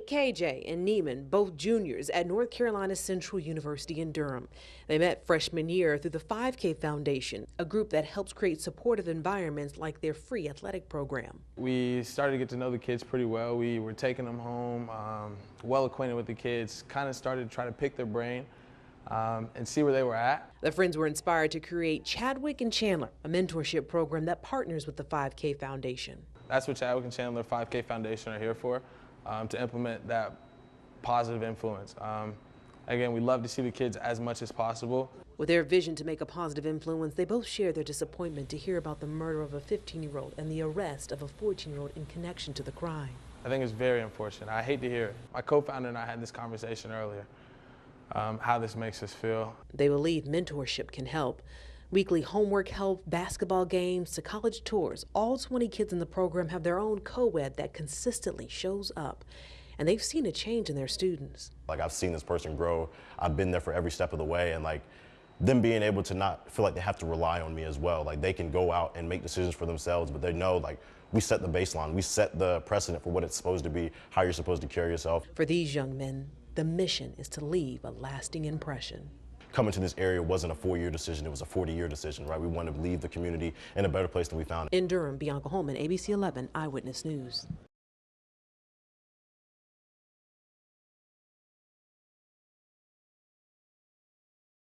KJ and Neiman, both juniors at North Carolina Central University in Durham. They met freshman year through the 5K Foundation, a group that helps create supportive environments like their free athletic program. We started to get to know the kids pretty well. We were taking them home, well acquainted with the kids, kind of started to try to pick their brain and see where they were at. The friends were inspired to create Chadwick and Chandler, a mentorship program that partners with the 5K Foundation. That's what Chadwick and Chandler 5K Foundation are here for, to implement that positive influence. Again, we love to see the kids as much as possible. With their vision to make a positive influence, they both share their disappointment to hear about the murder of a 15-year-old and the arrest of a 14-year-old in connection to the crime. I think it's very unfortunate. I hate to hear it. My co-founder and I had this conversation earlier, how this makes us feel. They believe mentorship can help. Weekly homework help, basketball games to college tours. All 20 kids in the program have their own co-ed that consistently shows up. And they've seen a change in their students. Like, I've seen this person grow. I've been there for every step of the way, and like them being able to not feel like they have to rely on me as well. Like, they can go out and make decisions for themselves, but they know, like, we set the baseline. We set the precedent for what it's supposed to be, how you're supposed to carry yourself. For these young men, the mission is to leave a lasting impression. Coming to this area wasn't a 4-year decision, it was a 40-year decision, right? We wanted to leave the community in a better place than we found it. In Durham, Bianca Holman, ABC 11 Eyewitness News.